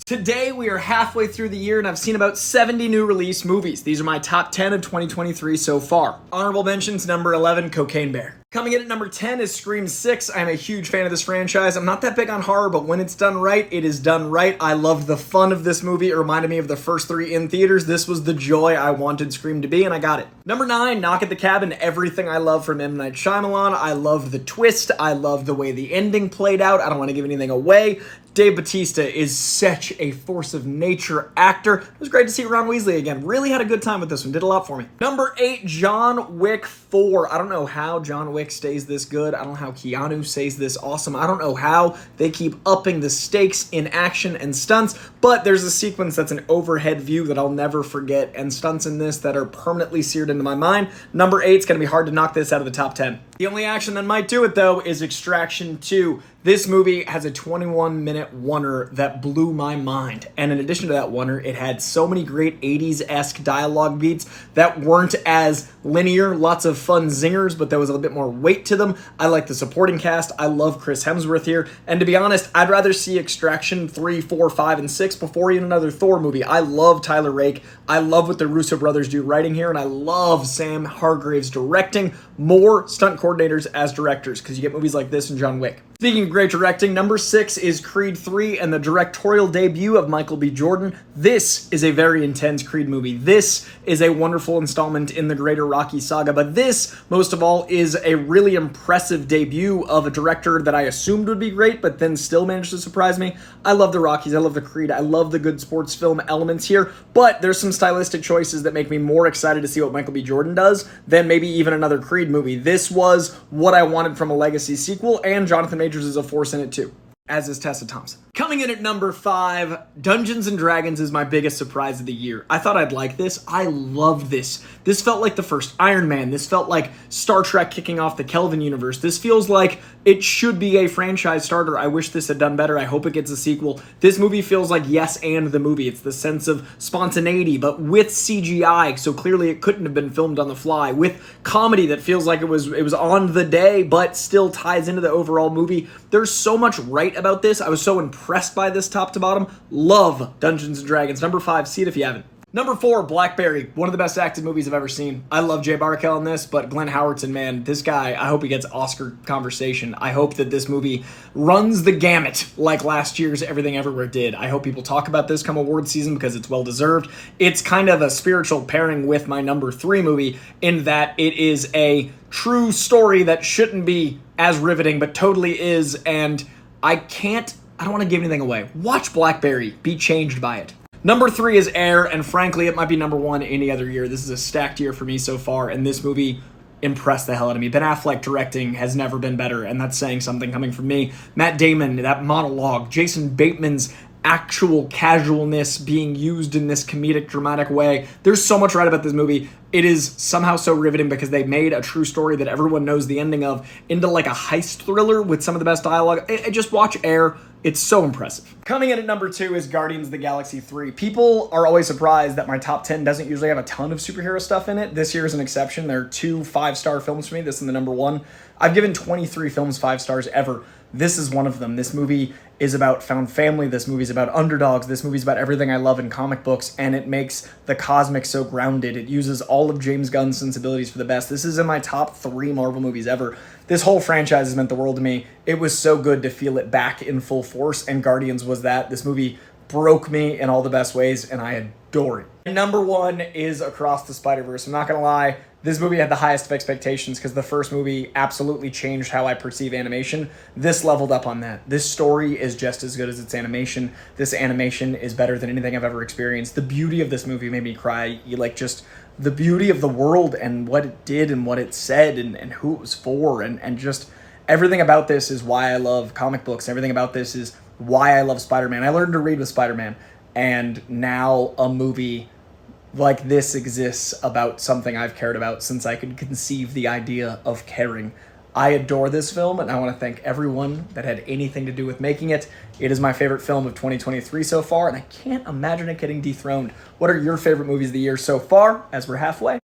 Today we are halfway through the year and I've seen about 70 new release movies. These are my top 10 of 2023 so far. Honorable mentions, number 11, Cocaine Bear. Coming in at number 10 is Scream 6. I'm a huge fan of this franchise. I'm not that big on horror, but when it's done right, it is done right. I loved the fun of this movie. It reminded me of the first three in theaters. This was the joy I wanted Scream to be, and I got it. Number 9, Knock at the Cabin. Everything I love from M. Night Shyamalan. I loved the twist. I loved the way the ending played out. I don't want to give anything away. Dave Bautista is such a force of nature actor. It was great to see Ron Weasley again. Really had a good time with this one. Did a lot for me. Number 8, John Wick 4. I don't know how John Wick stays this good. I don't know how Keanu stays this awesome. I don't know how they keep upping the stakes in action and stunts, but there's a sequence that's an overhead view that I'll never forget, and stunts in this that are permanently seared into my mind. Number 8 is going to be hard to knock this out of the top 10. The only action that might do it, though, is Extraction 2. This movie has a 21-minute oneer that blew my mind. And in addition to that oneer, it had so many great 80s-esque dialogue beats that weren't as linear. Lots of fun zingers, but there was a little bit more weight to them. I like the supporting cast. I love Chris Hemsworth here. And to be honest, I'd rather see Extraction 3, 4, 5, and 6 before even another Thor movie. I love Tyler Rake. I love what the Russo brothers do writing here, and I love Sam Hargrave's directing. More stunt coordinators as directors, because you get movies like this and John Wick. Speaking of great directing, number 6 is Creed 3 and the directorial debut of Michael B. Jordan. This is a very intense Creed movie. This is a wonderful installment in the greater Rocky saga, but this, most of all, is a really impressive debut of a director that I assumed would be great, but then still managed to surprise me. I love the Rockies, I love the Creed, I love the good sports film elements here, but there's some stylistic choices that make me more excited to see what Michael B. Jordan does than maybe even another Creed movie. This was what I wanted from a legacy sequel, and Jonathan Majors is a force in it too, as is Tessa Thompson. Coming in at number 5, Dungeons & Dragons is my biggest surprise of the year. I thought I'd like this. I loved this. This felt like the first Iron Man. This felt like Star Trek kicking off the Kelvin universe. This feels like it should be a franchise starter. I wish this had done better. I hope it gets a sequel. This movie feels like Yes and the movie. It's the sense of spontaneity, but with CGI, so clearly it couldn't have been filmed on the fly. With comedy that feels like it was on the day, but still ties into the overall movie. There's so much right about this. I was so impressed by this top to bottom. Love Dungeons & Dragons. Number 5, see it if you haven't. Number 4, Blackberry. One of the best acted movies I've ever seen. I love Jay Baruchel in this, but Glenn Howerton, man, this guy, I hope he gets Oscar conversation. I hope that this movie runs the gamut like last year's Everything Everywhere did. I hope people talk about this come award season because it's well-deserved. It's kind of a spiritual pairing with my number 3 movie in that it is a true story that shouldn't be as riveting, but totally is, and I don't want to give anything away. Watch Blackberry. Be changed by it. Number 3 is Air, and frankly, it might be number 1 any other year. This is a stacked year for me so far, and this movie impressed the hell out of me. Ben Affleck directing has never been better, and that's saying something coming from me. Matt Damon, that monologue, Jason Bateman's actual casualness being used in this comedic, dramatic way. There's so much right about this movie. It is somehow so riveting because they made a true story that everyone knows the ending of into like a heist thriller with some of the best dialogue. Just watch Air. It's so impressive. Coming in at number 2 is Guardians of the Galaxy 3. People are always surprised that my top 10 doesn't usually have a ton of superhero stuff in it. This year is an exception. There are 2 5-star films for me. This is the number 1. I've given 23 films 5 stars ever. This is one of them. This movie is about found family. This movie is about underdogs. This movie is about everything I love in comic books, and it makes the cosmic so grounded. It uses all of James Gunn's sensibilities for the best. This is in my top 3 Marvel movies ever. This whole franchise has meant the world to me. It was so good to feel it back in full force, and Guardians was that. This movie broke me in all the best ways, and I adore it. And number 1 is Across the Spider-Verse. I'm not gonna lie, this movie had the highest of expectations because the first movie absolutely changed how I perceive animation. This leveled up on that. This story is just as good as its animation. This animation is better than anything I've ever experienced. The beauty of this movie made me cry. Just the beauty of the world and what it did and what it said and who it was for and just everything about this is why I love comic books. Everything about this is why I love Spider-Man. I learned to read with Spider-Man, and now a movie like this exists about something I've cared about since I could conceive the idea of caring. I adore this film, and I want to thank everyone that had anything to do with making it. It is my favorite film of 2023 so far, and I can't imagine it getting dethroned. What are your favorite movies of the year so far, as we're halfway?